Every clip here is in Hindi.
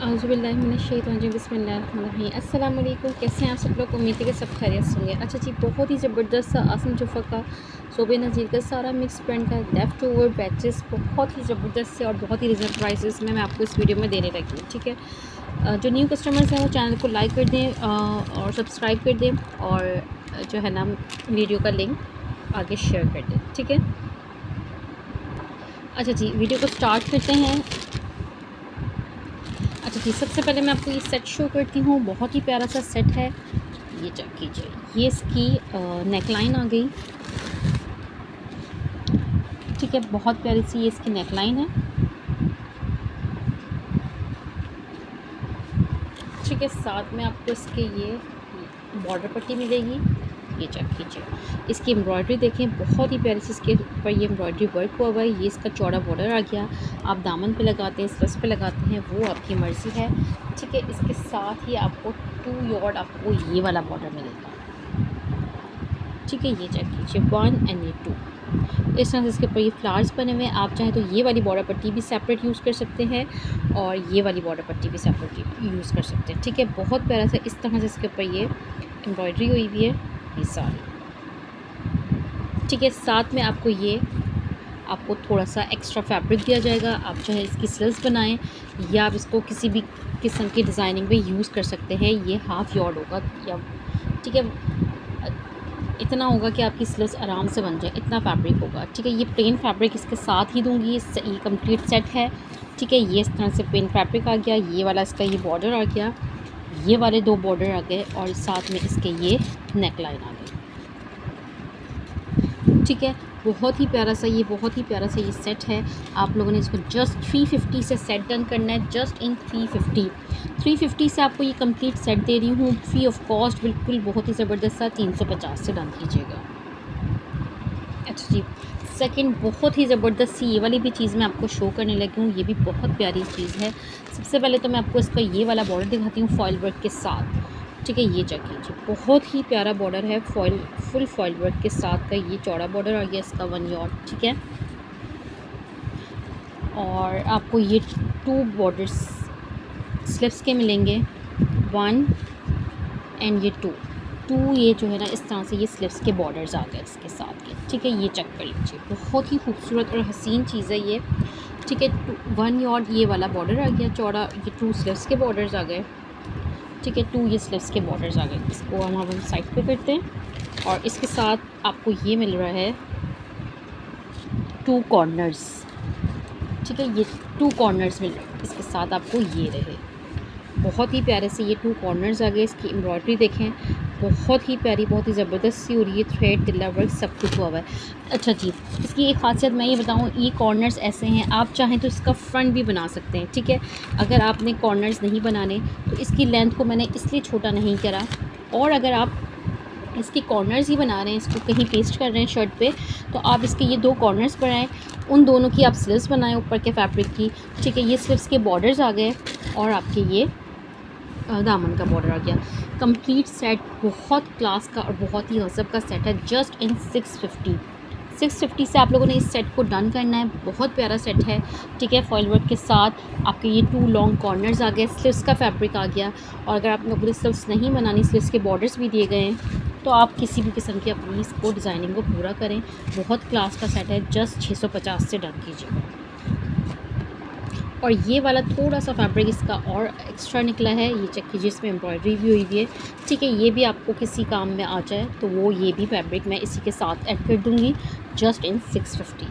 बिस्मिल्लाहिर्रहमानिर्रहीम। अस्सलाम वालेकुम। कैसे हैं आप सब लोग? उम्मीद है कि सब खैरियत से होंगे। अच्छा जी, बहुत ही ज़बरदस्त सा आसम जुफ़ा का शोबे नज़ीर का सारा मिक्स प्रिंट का लेफ़्ट ओवर बैचेस बहुत ही ज़बरदस्त से और बहुत ही रीज़नेबल प्राइसेस में मैं आपको इस वीडियो में देने लगी हूँ। ठीक है, जो न्यू कस्टमर्स हैं वो चैनल को लाइक कर दें और सब्सक्राइब कर दें और जो है ना वीडियो का लिंक आगे शेयर कर दें। ठीक है, अच्छा जी, वीडियो को स्टार्ट करते हैं। अच्छा जी, सबसे पहले मैं आपको ये सेट शो करती हूँ। बहुत ही प्यारा सा सेट है, ये चेक कीजिए। ये इसकी नेकलाइन आ गई। ठीक है, बहुत प्यारी सी ये इसकी नेकलाइन है। ठीक है, साथ में आपको इसके ये बॉर्डर पट्टी मिलेगी। ये चेक कीजिए, इसकी एम्ब्रॉयडरी देखें, बहुत ही प्यारी सी इसके ऊपर ये एम्ब्रॉयडरी वर्क हुआ हुआ है। ये इसका चौड़ा बॉर्डर आ गया। आप दामन पे लगाते हैं, स्लीव्स पे लगाते हैं, वो आपकी मर्ज़ी है। ठीक है, इसके साथ ही आपको 2 यार्ड आपको ये वाला बॉर्डर मिलेगा। ठीक है, ये चेक कीजिए 1 एंड ये 2 इस तरह से इसके ऊपर ये फ्लावर्स बने हुए हैं। आप चाहें तो ये वाली बॉर्डर पट्टी भी सेपरेट यूज़ कर सकते हैं और ये वाली बॉर्डर पट्टी भी सेपरेट यूज़ कर सकते हैं। ठीक है, बहुत प्यारा सा इस तरह से इसके ऊपर ये एम्ब्रॉयडरी हुई हुई है ये सारी। ठीक है, साथ में आपको थोड़ा सा एक्स्ट्रा फैब्रिक दिया जाएगा। आप चाहे इसकी स्लीव्स बनाएं या आप इसको किसी भी किस्म की डिज़ाइनिंग में यूज़ कर सकते हैं। ये हाफ़ यार्ड होगा या ठीक है, इतना होगा कि आपकी स्लीव्स आराम से बन जाए, इतना फैब्रिक होगा। ठीक है, ये प्लेन फैब्रिक इसके साथ ही दूंगी। ये कंप्लीट सेट है। ठीक है, ये इस तरह से प्लेन फैब्रिक आ गया। ये वाला इसका ये बॉर्डर आ गया, ये वाले 2 बॉर्डर आ गए और साथ में इसके ये नेकलाइन आ गई। ठीक है, बहुत ही प्यारा सा ये सेट है। आप लोगों ने इसको जस्ट 350 से सेट डन करना है, जस्ट इन 350 से आपको ये कंप्लीट सेट दे रही हूँ फ्री ऑफ कॉस्ट। बिल्कुल बहुत ही ज़बरदस्त सा 350 से डन कीजिएगा। अच्छा जी, सेकंड बहुत ही ज़बरदस्त सी ये वाली भी चीज़ मैं आपको शो करने लगी हूँ। ये भी बहुत प्यारी चीज़ है। सबसे पहले तो मैं आपको इसका ये वाला बॉर्डर दिखाती हूँ फॉइल वर्क के साथ। ठीक है, ये चेक कीजिए, बहुत ही प्यारा बॉर्डर है फुल फॉइल वर्क के साथ का ये चौड़ा बॉर्डर आ गया इसका 1 यार्ड। ठीक है, और आपको ये 2 बॉर्डर्स स्लीव्स के मिलेंगे, 1 एंड ये 2 ये जो है ना इस तरह से ये स्लीव्स के बॉर्डर्स आ गए इसके साथ के। ठीक है, ये चेक कर लीजिए, बहुत ही खूबसूरत और हसीन चीज़ है ये। ठीक है, 1 यार्ड ये वाला बॉर्डर आ गया चौड़ा, ये 2 स्लीव्स के बॉर्डर्स आ गए। ठीक है, 2 ये स्लीव्स के बॉर्डर्स आ गए। इसको हम साइड पे करते हैं और इसके साथ आपको ये मिल रहा है 2 कॉर्नर्स। ठीक है, ये 2 कॉर्नर्स मिल रहे हैं, इसके साथ आपको ये रहे। बहुत ही प्यारे से ये 2 कॉर्नर्स आ गए। इसकी एम्ब्रॉयडरी देखें, बहुत ही प्यारी, बहुत ही ज़बरदस्त सी हो रही है। थ्रेड तिल्ला वर्क सब कुछ हुआ हुआ है। अच्छा जी, इसकी एक खासियत मैं ये बताऊँ, ये कॉर्नर्स ऐसे हैं, आप चाहें तो इसका फ्रंट भी बना सकते हैं। ठीक है, अगर आपने कॉर्नर्स नहीं बनाने तो इसकी लेंथ को मैंने इसलिए छोटा नहीं करा, और अगर आप इसके कॉर्नर्स ही बना रहे हैं, इसको कहीं पेस्ट कर रहे हैं शर्ट पे, तो आप इसके ये 2 कॉर्नर्स बनाएं, उन दोनों की आप स्लीव्स बनाएं ऊपर के फैब्रिक की। ठीक है, ये स्लीव्स के बॉर्डर्स आ गए और आपके ये दामन का बॉर्डर आ गया। कंप्लीट सेट बहुत क्लास का और बहुत ही गज़ब का सेट है, जस्ट इन 650 से आप लोगों ने इस सेट को डन करना है। बहुत प्यारा सेट है। ठीक है, फॉइल वर्क के साथ आपके ये 2 लॉन्ग कॉर्नर्स आ गए, स्लीव्स का फैब्रिक आ गया, और अगर आपने पूरी स्लीव्स नहीं बनानी, स्लीव्स के बॉर्डर्स भी दिए गए हैं, तो आप किसी भी किस्म की अपनी इसको डिज़ाइनिंग को पूरा करें। बहुत क्लास का सेट है, जस्ट 650 से डन कीजिएगा। और ये वाला थोड़ा सा फैब्रिक इसका और एक्स्ट्रा निकला है, ये चेक कीजिए, इसमें एम्ब्रॉयडरी भी हुई है। ठीक है, ये भी आपको किसी काम में आ जाए तो वो ये भी फैब्रिक मैं इसी के साथ ऐड कर दूँगी, जस्ट इन 650।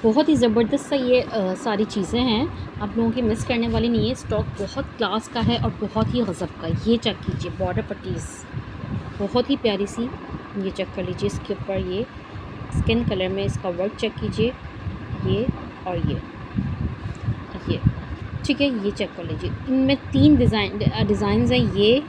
बहुत ही ज़बरदस्त सा ये सारी चीज़ें हैं, आप लोगों की मिस करने वाली नहीं है। स्टॉक बहुत क्लास का है और बहुत ही गज़ब का। ये चेक कीजिए, बॉर्डर पट्टीज़ बहुत ही प्यारी सी, ये चेक कर लीजिए। इसके ऊपर ये स्किन कलर में इसका वर्क चेक कीजिए, ये और ये। ठीक है, ये चेक कर लीजिए, इनमें 3 डिज़ाइंस हैं, ये।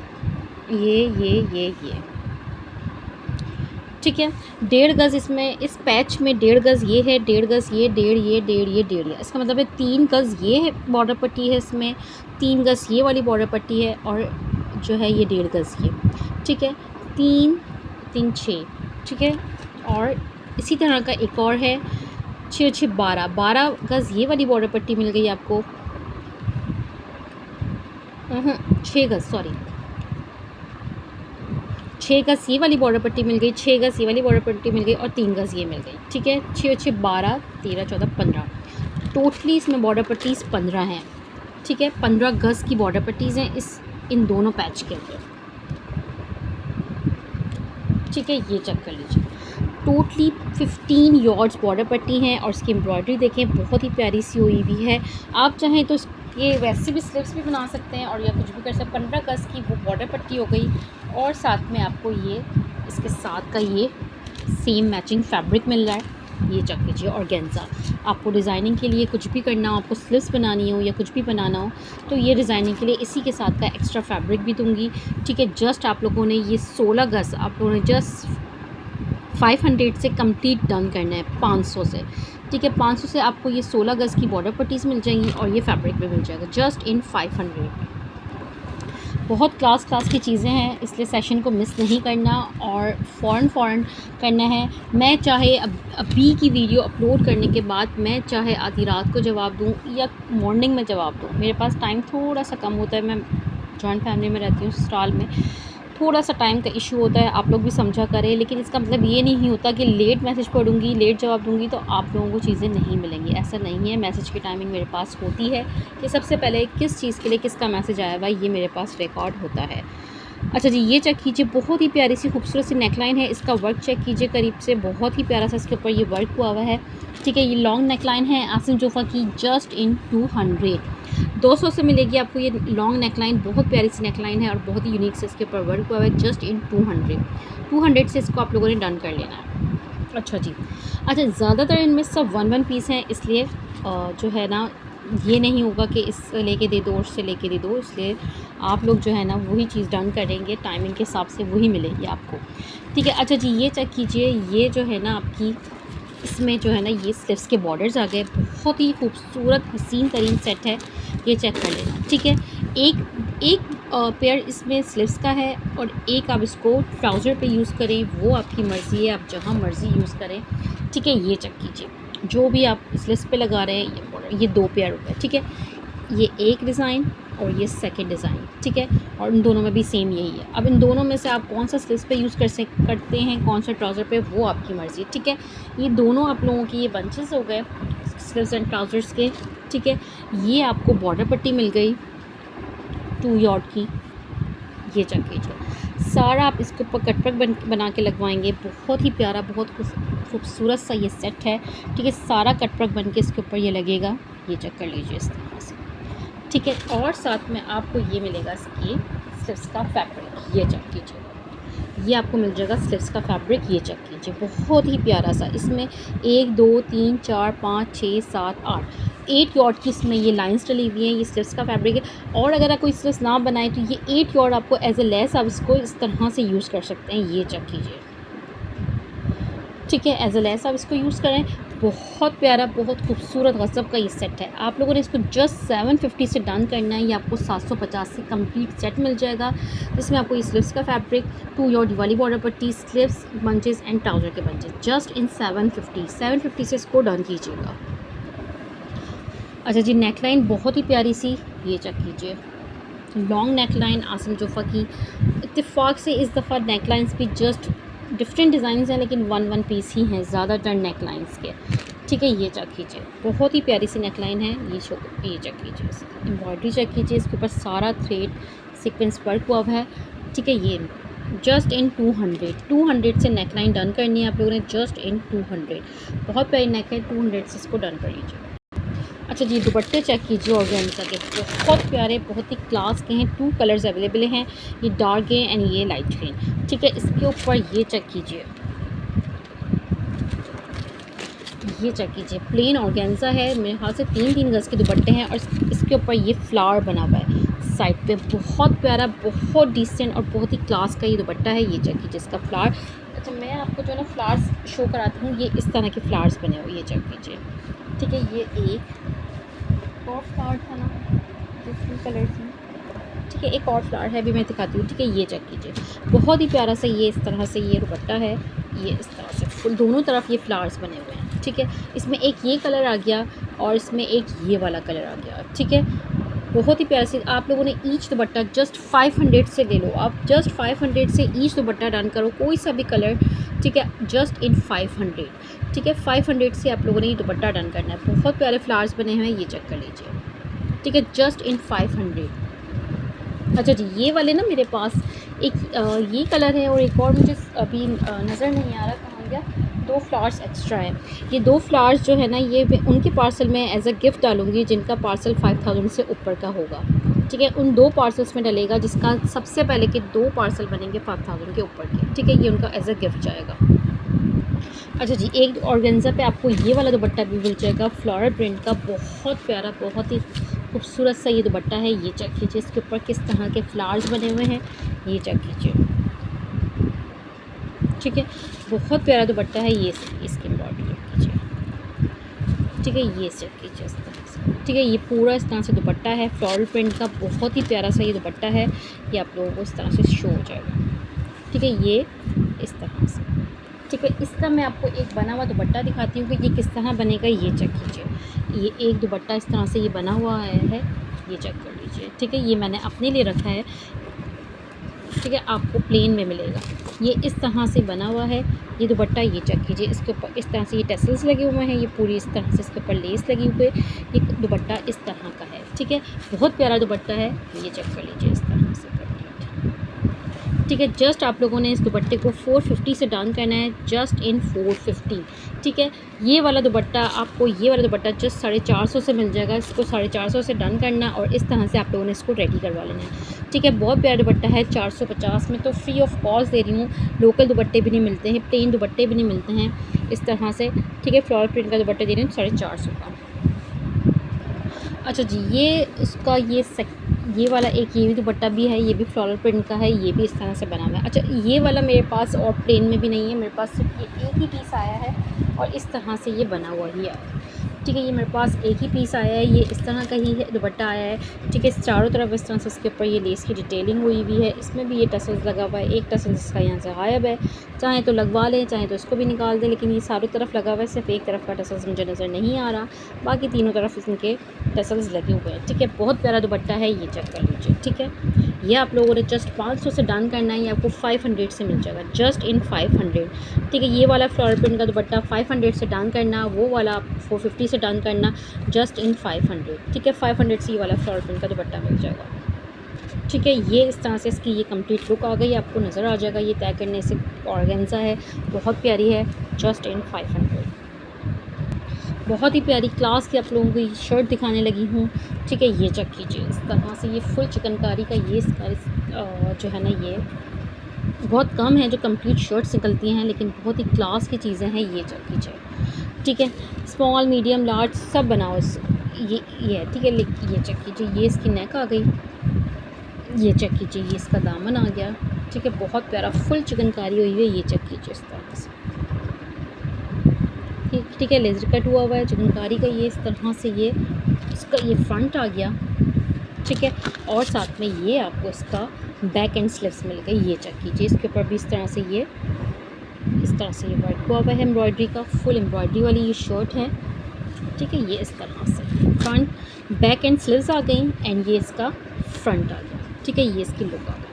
ठीक है, 1.5 गज़ इसमें, इस पैच में 1.5 गज़ ये है, 1.5 गज़ ये, 1.5 ये, इसका मतलब है 3 गज़ ये बॉर्डर पट्टी है, इसमें 3 गज़ ये वाली बॉर्डर पट्टी है, और जो है ये 1.5 गज़ ये। ठीक है, 3 3 6। ठीक है, और इसी तरह का एक और है, 6 6 12 गज़ ये वाली बॉर्डर पट्टी मिल गई आपको, 6 गज़, सॉरी 6 गज़ ये वाली बॉर्डर पट्टी मिल गई, 6 गज़ ये वाली बॉर्डर पट्टी मिल गई और 3 गज़ ये मिल गई। ठीक है, 6 और 6 12, 13 14 15, टोटली इसमें बॉर्डर पट्टीज़ 15 हैं। ठीक है, 15 गज़ की बॉर्डर पट्टीज़ हैं इन दोनों पैच के अंदर। ठीक है, ये चेक कर लीजिए, टोटली 15 यार्ड्स बॉर्डर पट्टी हैं और इसकी एम्ब्रॉयडरी देखें बहुत ही प्यारी सी हुई हुई है। आप चाहें तो ये वैसे भी स्लीव्स भी बना सकते हैं और या कुछ भी कर सकते हैं। 15 गज़ की वो बॉर्डर पट्टी हो गई और साथ में आपको ये इसके साथ का ये सेम मैचिंग फैब्रिक मिल रहा है। ये चेक कीजिए, ऑर्गेन्जा। आपको डिज़ाइनिंग के लिए कुछ भी करना हो, आपको स्लीव्स बनानी हो या कुछ भी बनाना हो तो ये डिज़ाइनिंग के लिए इसी के साथ का एक्स्ट्रा फैब्रिक भी दूंगी। ठीक है, जस्ट आप लोगों ने ये 16 गज़ आप लोगों ने जस्ट 500 से कंप्लीट डन करना है, 500 से। ठीक है, 500 से आपको ये 16 गज़ की बॉर्डर पट्टीज़ मिल जाएंगी और ये फैब्रिक भी मिल जाएगा जस्ट इन 500। बहुत क्लास की चीज़ें हैं, इसलिए सेशन को मिस नहीं करना और फ़ौरन करना है। मैं चाहे अभी की वीडियो अपलोड करने के बाद मैं चाहे आधी रात को जवाब दूं या मॉर्निंग में जवाब दूं, मेरे पास टाइम थोड़ा सा कम होता है। मैं जॉइंट फैमिली में रहती हूँ, ससुराल में थोड़ा सा टाइम का इशू होता है, आप लोग भी समझा करें। लेकिन इसका मतलब ये नहीं होता कि लेट मैसेज पढ़ूंगी, लेट जवाब दूंगी तो आप लोगों को चीज़ें नहीं मिलेंगी, ऐसा नहीं है। मैसेज की टाइमिंग मेरे पास होती है कि सबसे पहले किस चीज़ के लिए किसका मैसेज आया हुआ ये मेरे पास रिकॉर्ड होता है। अच्छा जी, ये चेक कीजिए, बहुत ही प्यारी सी खूबसूरत सी नेकलाइन है। इसका वर्क चेक कीजिए करीब से, बहुत ही प्यारा सा इसके ऊपर ये वर्क हुआ हुआ है। ठीक है, ये लॉन्ग नेकलाइन है आसिम जोफ़ा की, जस्ट इन 200 200 से मिलेगी आपको ये लॉन्ग नेकलाइन। बहुत प्यारी सी नेकलाइन है और बहुत ही यूनिक से इसके ऊपर वर्क हुआ है, जस्ट इन 200 से इसको आप लोगों ने डन कर लेना है। अच्छा जी, अच्छा ज़्यादातर इनमें सब 1 पीस हैं, इसलिए जो है ना ये नहीं होगा कि इस लेके दे दो और से लेके दे दो, इसलिए आप लोग जो है ना वही चीज़ डन करेंगे, टाइमिंग के हिसाब से वही मिलेगी आपको। ठीक है, अच्छा जी, ये चेक कीजिए, ये जो है ना आपकी इसमें जो है ना ये स्लीव्स के बॉर्डर्स आ गए, बहुत ही खूबसूरत हसीन तरीन सेट है, ये चेक कर लेना। ठीक है, एक पेयर इसमें स्लीव्स का है और एक आप इसको ट्राउज़र पे यूज़ करें, वो आपकी मर्ज़ी है, आप जहाँ मर्ज़ी यूज़ करें। ठीक है, ये चेक कीजिए, जो भी आप स्लीव्स पे लगा रहे हैं ये बॉर्डर, ये 2 पेयर हो गए। ठीक है, ये एक डिज़ाइन और ये सेकंड डिज़ाइन। ठीक है, और इन दोनों में भी सेम यही है। अब इन दोनों में से आप कौन सा स्लीव्स पे यूज़ करते हैं, कौन सा ट्राउज़र पे, वो आपकी मर्ज़ी है। ठीक है, ये दोनों आप लोगों की ये बंचेस हो गए स्लीव्स एंड ट्राउज़र्स के। ठीक है, ये आपको बॉर्डर पट्टी मिल गई 2 यार्ड की, ये चेक कीजिए, सारा आप इसके ऊपर कटवर्क बना के लगवाएंगे। बहुत ही प्यारा, बहुत खूबसूरत सा ये सेट है। ठीक है, सारा कटवर्क बन के इसके ऊपर ये लगेगा, ये चेक कर लीजिए इस तरह से। ठीक है, और साथ में आपको ये मिलेगा इसकी स्लीव्स का फैब्रिक, ये चेक कीजिए, ये आपको मिल जाएगा स्लीव्स का फैब्रिक, ये चेक कीजिए, बहुत ही प्यारा सा। इसमें 1 2 3 4 5 6 7 8 यार्ड की इसमें ये लाइंस डली हुई हैं, ये स्लीव्स का फैब्रिक है। और अगर आप कोई स्लीव्स ना बनाए तो ये 8 यार्ड आपको एज ए लेस आप इसको इस तरह से यूज़ कर सकते हैं, ये चेक कीजिए। ठीक है, एज ए लेस आप इसको यूज़ करें, बहुत प्यारा, बहुत खूबसूरत गज़ब का ये सेट है। आप लोगों ने इसको जस्ट 750 से डन करना है, ये आपको 750 से कंप्लीट सेट मिल जाएगा, जिसमें आपको ये स्लीव्स का फैब्रिक, 2 यार्ड वाली बॉर्डर पट्टी, स्लीव्स, बंचेस एंड ट्राउज़र के बंचेस, जस्ट इन 750 से इसको डन कीजिएगा। अच्छा जी, नेकलाइन बहुत ही प्यारी सी, ये चेक कीजिए, लॉन्ग नेकलाइन आसिम जोफ़ा की। इत्तेफाक से इस दफ़ा नेकलाइंस भी जस्ट डिफरेंट डिज़ाइन हैं, लेकिन 1 पीस ही हैं ज़्यादातर नेकलाइंस के। ठीक है, ये चेक कीजिए, बहुत ही प्यारी सी नेकलाइन है, ये चेक कीजिए, एम्ब्रॉयडरी चेक कीजिए, इसके ऊपर सारा थ्रेड सीक्वेंस वर्क हुआ है। ठीक है, ये जस्ट इन 200 से नेकलाइन डन करनी है आप लोगों ने, जस्ट इन 200। बहुत प्यारी नेक है, 200 से इसको डन कर लीजिए। अच्छा जी, दुपट्टे चेक कीजिए ऑर्गेन्जा के, बहुत प्यारे, बहुत ही क्लास के हैं। 2 कलर्स अवेलेबल हैं, ये डार्क ग्रे एंड ये लाइट ग्रीन। ठीक है, इसके ऊपर ये चेक कीजिए, ये चेक कीजिए, प्लेन ऑर्गेन्जा है, मेरे ख्याल से 3 गज़ के दुपट्टे हैं और इसके ऊपर ये फ्लावर बना हुआ है साइड पे, बहुत प्यारा, बहुत डिसेंट और बहुत ही क्लास का ये दुपट्टा है, ये चेक कीजिए इसका फ्लावर। अच्छा, मैं आपको जो है ना फ्लावर्स शो कराती हूँ, ये इस तरह के फ्लावर्स बने हुए, ये चेक कीजिए। ठीक है, ये एक और फ्लावर था ना डिफरेंट कलर में। ठीक है, एक और फ्लावर है, अभी मैं दिखाती हूँ। ठीक है, ये चेक कीजिए, बहुत ही प्यारा सा ये इस तरह से ये दुपट्टा है, ये इस तरह से फुल दोनों तरफ ये फ्लावर्स बने हुए हैं। ठीक है, इसमें एक ये कलर आ गया और इसमें एक ये वाला कलर आ गया। ठीक है, बहुत ही प्यारा से आप लोगों ने ईच दुपट्टा जस्ट 500 से ले लो, आप जस्ट 500 से ईच दुपट्टा डन करो, कोई सा भी कलर, ठीक है, जस्ट इन 500, ठीक है, 500 से आप लोगों ने ये दुपट्टा डन करना है। बहुत प्यारे फ्लावर्स बने हुए हैं, ये चेक कर लीजिए, ठीक है, जस्ट इन 500। अच्छा जी, ये वाले ना मेरे पास एक ये कलर है और एक और मुझे अभी नज़र नहीं आ रहा कहाँ गया, 2 फ्लावर्स एक्स्ट्रा है। ये 2 फ्लावर्स जो है ना, ये उनके पार्सल में एज अ गिफ्ट डालूँगी जिनका पार्सल 5000 से ऊपर का होगा, ठीक है, उन 2 पार्सल्स में डलेगा जिसका सबसे पहले के 2 पार्सल बनेंगे 5000 के ऊपर के, ठीक है, ये उनका एज अ गिफ्ट जाएगा। अच्छा जी, एक ऑर्गेन्जा पे आपको ये वाला दुपट्टा भी मिल जाएगा फ्लोरल प्रिंट का, बहुत प्यारा, बहुत ही खूबसूरत सा ये दुपट्टा है। ये चेक कीजिए इसके ऊपर किस तरह के फ्लावर्स बने हुए हैं, ये चेक कीजिए, ठीक है, बहुत प्यारा दुपट्टा है। ये इसकी एम्ब्रॉयडरी कीजिए, ठीक है, ये चेक कीजिए इस तरह से, ठीक है, ये पूरा इस तरह से दुपट्टा है फ्लोरल प्रिंट का, बहुत ही प्यारा सा ये दुपट्टा है। ये आप लोगों को इस तरह से शो हो जाएगा, ठीक है, ये इस तरह से, ठीक है। इसका मैं आपको एक बना हुआ दुपट्टा दिखाती हूँ कि ये किस तरह बनेगा। ये चेक कीजिए, ये एक दुपट्टा इस तरह से ये बना हुआ है, ये चेक कर लीजिए, ठीक है, ये मैंने अपने लिए रखा है, ठीक है, आपको प्लेन में मिलेगा। ये इस तरह से बना हुआ है ये दुपट्टा, ये चेक कीजिए, इसके ऊपर इस तरह से ये टेसल्स लगे हुए हैं, ये पूरी इस तरह से इसके ऊपर लेस लगी हुई है, ये दुपट्टा इस तरह का है, ठीक है, बहुत प्यारा दुपट्टा है। ये चेक कर लीजिए इस तरह से, ठीक है। जस्ट आप लोगों ने इस दुपट्टे को 450 से डन करना है, जस्ट इन 450, ठीक है। ये वाला दुपट्टा आपको, ये वाला दुपट्टा जस्ट 450 से मिल जाएगा, इसको 450 से डन करना और इस तरह से आप लोगों ने इसको रेडी करवा लेना है, ठीक है। बहुत प्यारा दुपट्टा है, 450 में तो फ्री ऑफ कॉस्ट दे रही हूँ। लोकल दुपट्टे भी नहीं मिलते हैं, प्लेन दुपट्टे भी नहीं मिलते हैं इस तरह से, ठीक है। फ्लोरल प्रिंट का दुपट्टा दे रही हूँ 450 का। अच्छा जी, ये उसका ये वाला एक ये भी दुपट्टा भी है, ये भी फ्लोरल प्रिंट का है, ये भी इस तरह से बना हुआ है। अच्छा, ये वाला मेरे पास और प्लेन में भी नहीं है, मेरे पास सिर्फ ये एक ही पीस आया है और इस तरह से ये बना हुआ ही आया है, ठीक है। ये मेरे पास एक ही पीस आया है, ये इस तरह का ही है दुपट्टा आया है, ठीक है। चारों तरफ इस तरह से इसके ऊपर ये लेस की डिटेलिंग हुई हुई है, इसमें भी ये टसल्स लगा हुआ है, एक टसल इसका यहाँ से गायब है, चाहे तो लगवा लें चाहे तो इसको भी निकाल दें, लेकिन ये चारों तरफ लगा हुआ है, सिर्फ एक तरफ का टसल्स मुझे नज़र नहीं आ रहा, बाकी तीनों तरफ इनके टसल्स लगे हुए हैं, ठीक है। बहुत प्यारा दुपट्टा है, ये चेक कर लीजिए, ठीक है। ये आप लोगों ने जस्ट 500 से डन करना है, ये आपको 500 से मिल जाएगा, जस्ट इन 500, ठीक है। ये वाला फ्लोरल प्रिंट का दुपट्टा 500 से डन करना, वो वाला 450 से डन करना, जस्ट इन 500, ठीक है। 500 से ये वाला फ्लोरल प्रिंट का दुपट्टा मिल जाएगा, ठीक है। ये इस तरह से इसकी ये कंप्लीट लुक आ गई, आपको नज़र आ जाएगा। ये तय करने से ऑर्गेन्जा है, बहुत प्यारी है, जस्ट इन 500। बहुत ही प्यारी क्लास की आप लोगों को ये शर्ट दिखाने लगी हूँ, ठीक है। ये चेक कीजिए इस तरह से, ये फुल चिकनकारी का ये इसका जो है ना, ये बहुत कम है जो कंप्लीट शर्ट्स निकलती हैं, लेकिन बहुत ही क्लास की चीज़ें हैं। ये चेक कीजिए, ठीक है। स्मॉल मीडियम लार्ज सब बनाओ ये है, ठीक है। ये चेक कीजिए, ये इसकी नेक आ गई, ये चेक कीजिए, ये इसका दामन आ गया, ठीक है। बहुत प्यारा फुल चिकनकारी हुई है, ये चेक कीजिए इस तरह से, ठीक है। लेज़र कट हुआ हुआ है चिकनकारी का, ये इस तरह से ये इसका ये फ्रंट आ गया, ठीक है। और साथ में ये आपको इसका बैक एंड स्लीव्स मिल गई, ये चेक कीजिए, इसके ऊपर भी इस तरह से ये वर्क हुआ हुआ है एम्ब्रॉयडरी का, फुल एम्ब्रॉयडरी वाली ये शर्ट है, ठीक है। ये इस तरह से फ्रंट बैक एंड स्लीव्स आ गई एंड ये इसका फ्रंट आ गया, ठीक है। ये इसकी लुक आ गई।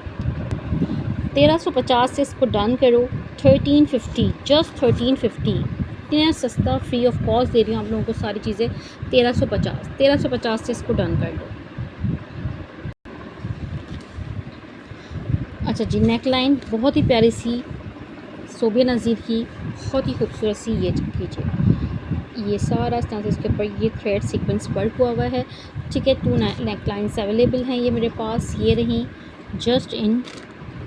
1350 से इसको डन करो, 1350, जस्ट 1350, इतना सस्ता फ्री ऑफ कॉस्ट दे रही हूँ आप लोगों को सारी चीज़ें। 1350 से इसको डन कर दो। अच्छा जी, नेक लाइन बहुत ही प्यारी सी सोबिया नज़ीर की, बहुत ही खूबसूरत सी, ये कीजिए, ये सारा इस तरह से इसके ऊपर ये थ्रेड सीक्वेंस वर्क हुआ हुआ है, ठीक है। 2 नेक लाइन्स अवेलेबल हैं ये मेरे पास, ये रही, जस्ट इन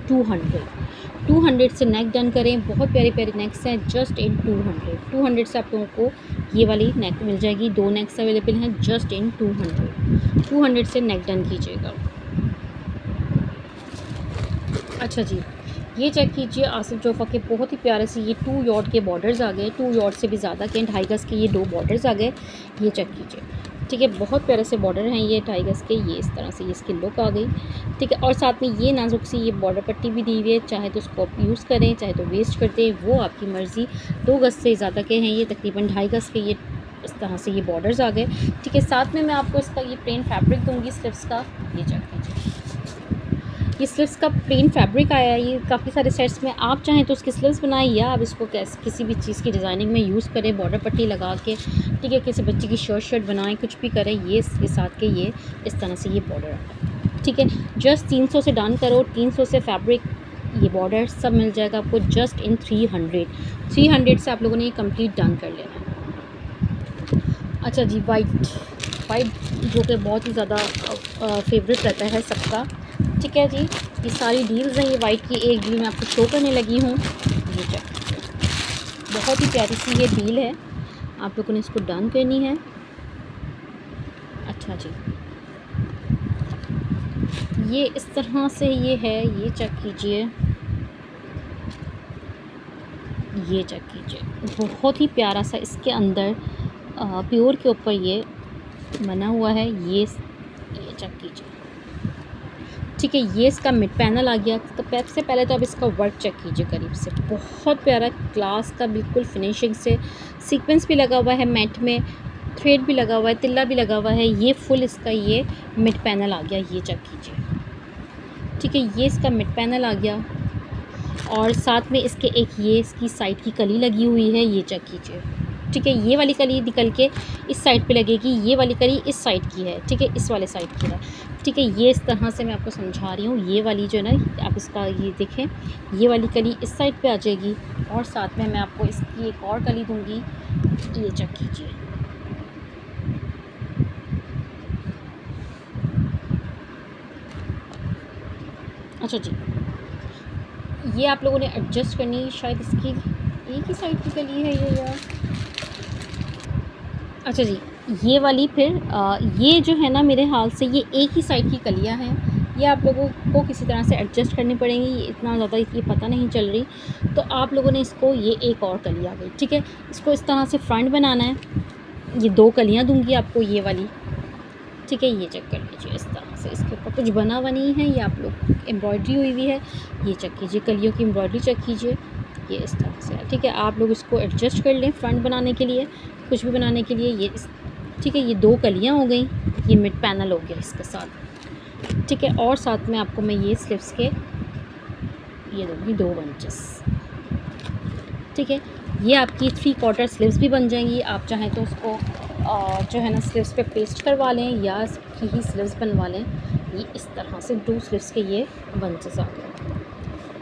200 से नेक डन करें। बहुत प्यारी प्यारी नेक्स हैं, जस्ट इन 200 से आप लोगों को ये वाली नेक मिल जाएगी। 2 नेक्स अवेलेबल हैं, जस्ट इन 200 से नेक डन कीजिएगा। अच्छा जी, ये चेक कीजिए, आसिफ जोफ़ा के बहुत ही प्यारे से ये 2 यॉर्ड के बॉर्डर्स आ गए, 2 यॉर्ड से भी ज़्यादा के 2.5 गज़ के ये 2 बॉर्डर्स आ गए, ये चेक कीजिए, ठीक है। बहुत प्यारे से बॉर्डर हैं ये 2.5 गज़ के, ये इस तरह से ये इसकी लुक आ गई, ठीक है। और साथ में ये नाजुक सी ये बॉर्डर पट्टी भी दी हुई है, चाहे तो उसको आप यूज़ करें चाहे तो वेस्ट कर दें, वो आपकी मर्ज़ी। 2 गज़ से ज़्यादा के हैं ये, तकरीबन 2.5 गज़ के ये इस तरह से ये बॉर्डर्स आ गए। ठीक है, साथ में मैं आपको इसका ये प्लेन फैब्रिक दूंगी स्लीव्स का। ये चेक कीजिए, ये स्लीव्स का प्लेन फैब्रिक आया है। ये काफ़ी सारे सेट्स में आप चाहें तो उसकी स्लीव्स बनाएं या आप इसको किसी भी चीज़ की डिज़ाइनिंग में यूज़ करें, बॉर्डर पट्टी लगा के। ठीक है, किसी बच्चे की शर्ट बनाएं, कुछ भी करें। ये इसके साथ के ये इस तरह से ये बॉर्डर आता है। ठीक है, जस्ट 300 से डन करो। 300 से फैब्रिक, ये बॉर्डर सब मिल जाएगा आपको जस्ट इन 300 से आप लोगों ने ये कंप्लीट डन कर लेना है। अच्छा जी, वाइट जो कि बहुत ही ज़्यादा फेवरेट रहता है सबका। ठीक है जी, ये सारी डील्स हैं। ये वाइट की एक डील मैं आपको शो करने लगी हूँ। ये चेक, बहुत ही प्यारी सी ये डील है, आप लोगों ने इसको डन करनी है। अच्छा जी, ये इस तरह से ये है, ये चेक कीजिए, ये चेक कीजिए, बहुत ही प्यारा सा इसके अंदर प्योर के ऊपर ये बना हुआ है। ये चेक कीजिए। ठीक है, ये इसका मिड पैनल आ गया। तो सबसे पहले तो आप इसका वर्क चेक कीजिए करीब से, बहुत प्यारा क्लास का, बिल्कुल फिनिशिंग से। सीक्वेंस भी लगा हुआ है मैट में, थ्रेड भी लगा हुआ है, तिल्ला भी लगा हुआ है। ये फुल इसका ये मिड पैनल आ गया, ये चेक कीजिए। ठीक है, ये इसका मिड पैनल आ गया और साथ में इसके एक ये इसकी साइड की कली लगी हुई है, ये चेक कीजिए। ठीक है, ये वाली कली निकल के इस साइड पे लगेगी, ये वाली कली इस साइड की है। ठीक है, इस वाले साइड की है। ठीक है, ये इस तरह से मैं आपको समझा रही हूँ। ये वाली जो है ना, आप इसका ये देखें, ये वाली कली इस साइड पे आ जाएगी और साथ में मैं आपको इसकी एक और कली दूँगी, ये चेक कीजिए। अच्छा जी, ये आप लोगों ने एडजस्ट करनी, शायद इसकी एक ही साइड की कली है ये यार। अच्छा जी, ये वाली फिर ये जो है ना, मेरे हाल से ये एक ही साइड की कलियां हैं। ये आप लोगों को किसी तरह से एडजस्ट करनी पड़ेंगी, ये इतना ज़्यादा ये पता नहीं चल रही। तो आप लोगों ने इसको, ये एक और कली आ गई। ठीक है, इसको इस तरह से फ्रंट बनाना है। ये 2 कलियाँ दूँगी आपको, ये वाली। ठीक है, ये चेक कर लीजिए इस तरह से, इसके ऊपर कुछ बना हुआ नहीं है, ये आप लोग एम्ब्रॉयडरी हुई हुई है। ये चेक कीजिए, कलियों की एम्ब्रॉयडरी चेक कीजिए, ये इस तरह से है। ठीक है, आप लोग इसको एडजस्ट कर लें फ्रंट बनाने के लिए, कुछ भी बनाने के लिए। ये ठीक है, ये 2 कलियाँ हो गई, ये मिड पैनल हो गया इसके साथ। ठीक है, और साथ में आपको मैं ये स्लीव्स के ये दूँगी 2 बंचेस। ठीक है, ये आपकी 3/4 स्लीव्स भी बन जाएंगी। आप चाहें तो उसको जो है ना स्लीव्स पे पेस्ट करवा लें या इसकी ही स्लीव्स बनवा लें। ये इस तरह से 2 स्लीव्स के ये बंचेस आ गए।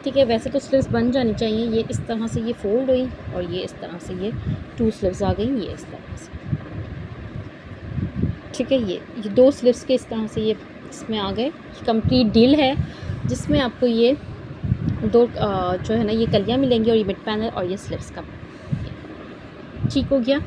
ठीक है, वैसे तो स्लीव्स बन जानी चाहिए। ये इस तरह से ये फोल्ड हुई और ये इस तरह से ये 2 स्लीव्स आ गई, ये इस तरह से। ठीक है, ये 2 स्लीव्स के इस तरह से ये इसमें आ गए। कंप्लीट डील है जिसमें आपको ये 2 जो है ना ये कलियाँ मिलेंगी और ये मिड पैनल और ये स्लीव्स का। ठीक हो गया,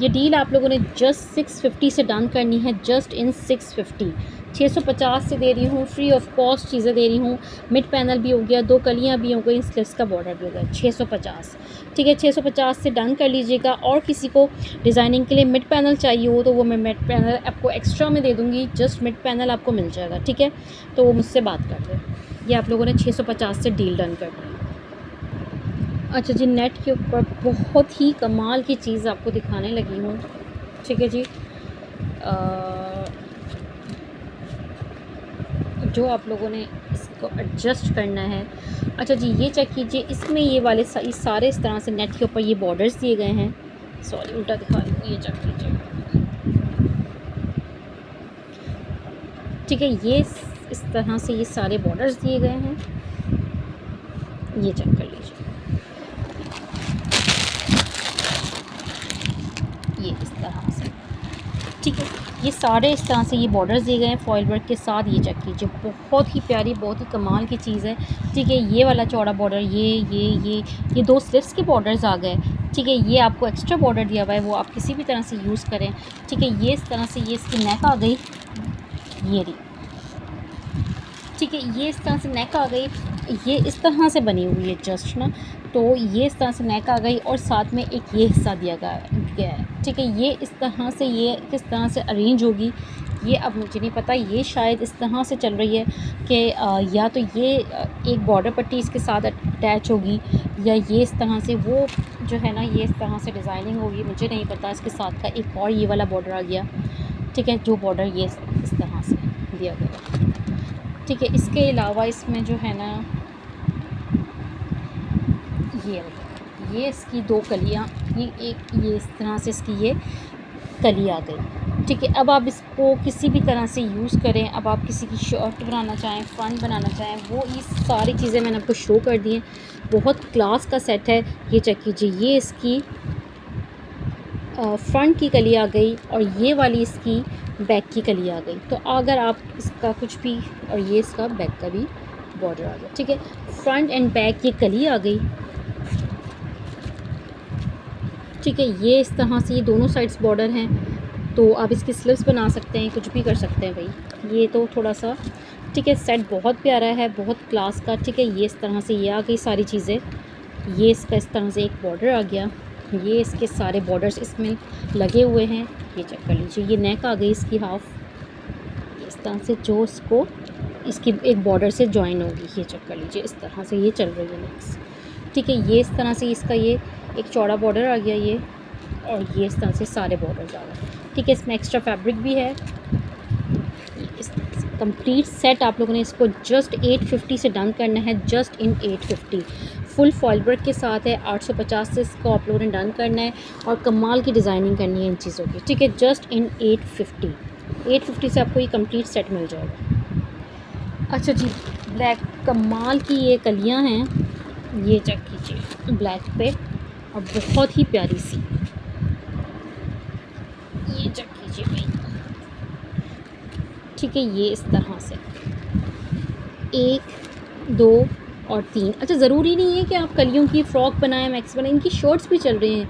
ये डील आप लोगों ने जस्ट 650 से डन करनी है, जस्ट इन 650। 650 से दे रही हूँ, फ्री ऑफ कॉस्ट चीज़ें दे रही हूँ। मिड पैनल भी हो गया, 2 कलियाँ भी हो गई, स्लीव्स का बॉर्डर भी हो गया। 650। ठीक है, 650 से डन कर लीजिएगा। और किसी को डिज़ाइनिंग के लिए मिड पैनल चाहिए हो तो वो मैं मिड पैनल आपको एक्स्ट्रा में दे दूँगी, जस्ट मिड पैनल आपको मिल जाएगा। ठीक है, तो वो मुझसे बात कर लें। ये आप लोगों ने 650 से डील डन कर दी। अच्छा जी, नेट के ऊपर बहुत ही कमाल की चीज़ आपको दिखाने लगी हूँ। ठीक है जी, जो आप लोगों ने इसको एडजस्ट करना है। अच्छा जी, ये चेक कीजिए, इसमें ये वाले सारे इस तरह से नेट के ऊपर ये बॉर्डर्स दिए गए हैं। सॉरी, उल्टा दिखा रही हूँ, ये चेक कीजिए। ठीक है, ये इस तरह से ये सारे बॉर्डर्स दिए गए हैं, ये चेक कर लीजिए। ये इस तरह से, ठीक है, ये सारे इस तरह से ये बॉर्डर्स दिए गए हैं फॉइल वर्क के साथ। ये चेक कीजिए, बहुत ही प्यारी, बहुत ही कमाल की चीज़ है। ठीक है, ये वाला चौड़ा बॉर्डर, ये 2 स्लीव्स के बॉर्डर्स आ गए। ठीक है, ये आपको एक्स्ट्रा बॉर्डर दिया हुआ है, वो आप किसी भी तरह से यूज़ करें। ठीक है, ये इस तरह से ये इसकी नेक आ गई, ये रही। ठीक है, ये इस तरह से नेक आ गई, ये इस तरह से बनी हुई है जस्ट ना, तो ये इस तरह से नेक आ गई और साथ में एक ये हिस्सा दिया गया है। ठीक है, ये इस तरह से ये किस तरह से अरेंज होगी, ये अब मुझे नहीं पता, ये शायद इस तरह से चल रही है कि या तो ये एक बॉर्डर पट्टी इसके साथ अटैच होगी, या ये इस तरह से वो जो है ना ये इस तरह से डिज़ाइनिंग होगी, मुझे नहीं पता। इसके साथ का एक और ये वाला बॉर्डर आ गया, ठीक है, जो बॉर्डर ये इस तरह से दिया गया, ठीक है। इसके अलावा इसमें जो है ना ये इसकी दो कलियाँ, ये इस तरह से इसकी ये कली आ गई, ठीक है। अब आप इसको किसी भी तरह से यूज़ करें, अब आप किसी की शर्ट बनाना चाहें, फ्रंट बनाना चाहें, वो ये सारी चीज़ें मैंने आपको शो कर दी हैं। बहुत क्लास का सेट है। ये चेक कीजिए, ये इसकी फ्रंट की कली आ गई और ये वाली इसकी बैक की कली आ गई। तो अगर आप इसका कुछ भी, और ये इसका बैक का भी बॉर्डर आ गया, ठीक है। फ्रंट एंड बैक ये कली आ गई, ठीक है। ये इस तरह से ये दोनों साइड्स बॉर्डर हैं, तो आप इसकी स्लीव्स बना सकते हैं, कुछ भी कर सकते हैं भाई। ये तो थोड़ा सा, ठीक है, सेट बहुत प्यारा है, बहुत क्लास का, ठीक है। ये इस तरह से ये आ गई सारी चीज़ें, ये इसका इस तरह से एक बॉर्डर आ गया, ये इसके सारे बॉर्डर्स इसमें लगे हुए हैं। ये चेक कर लीजिए, ये नेक आ गई इसकी हाफ, इस तरह से जो इसको इसकी एक बॉर्डर से जॉइन होगी। ये चेक कर लीजिए, इस तरह से ये चल रही है नेक्स्ट, ठीक है। ये इस तरह से इसका ये एक चौड़ा बॉर्डर आ गया ये, और ये इस तरह से सारे बॉर्डर्स आ गए, ठीक है। इसमें एक्स्ट्रा फैब्रिक भी है। इस तरह से कंप्लीट सेट आप लोगों ने इसको जस्ट 850 से डन करना है, just in 850। Full foil work के साथ है, 850 से इसको आप लोगों ने डन करना है, और कमाल की डिज़ाइनिंग करनी है इन चीज़ों की, ठीक है। जस्ट इन 850 से आपको ये कंप्लीट सेट मिल जाएगा। अच्छा जी, ब्लैक कमाल की ये कलियाँ हैं, ये चेक कीजिए ब्लैक पे, और बहुत ही प्यारी सी, ये चेक कीजिए भाई, ठीक है। ये इस तरह से 1 2 और 3। अच्छा, ज़रूरी नहीं है कि आप कलियों की फ़्रॉक बनाएं, मैक्स बनाएं, इनकी शर्ट्स भी चल रही हैं।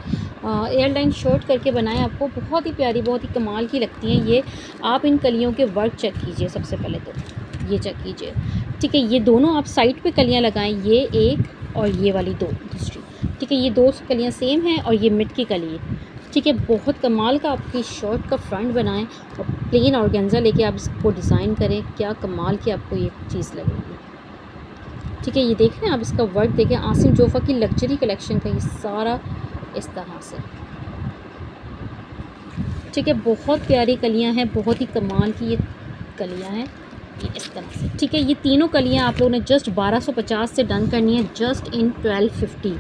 एयरलाइन शर्ट करके बनाएं, आपको बहुत ही प्यारी, बहुत ही कमाल की लगती हैं ये। आप इन कलियों के वर्क चेक कीजिए सबसे पहले तो, ये चेक कीजिए, ठीक है। ये दोनों आप साइड पे कलियां लगाएं, ये एक और ये वाली दूसरी, ठीक है। ये दो कलियां सेम हैं और ये मिड की कली है, ठीक है। बहुत कमाल का आपकी शर्ट का फ्रंट बनाएं, और प्लेन ऑर्गेन्जा लेके आप इसको डिज़ाइन करें, क्या कमाल की आपको ये चीज़ लगेगी, ठीक है। ये देख रहे हैं आप, इसका वर्क देखें, आसिम जोफ़ा की लग्जरी कलेक्शन का ये सारा इस तरह से, ठीक है। बहुत प्यारी कलियां हैं, बहुत ही कमाल की ये कलियां हैं, ये इस तरह से, ठीक है। ये तीनों कलियां आप लोगों ने जस्ट 1250 से डन करनी है, जस्ट इन 1250।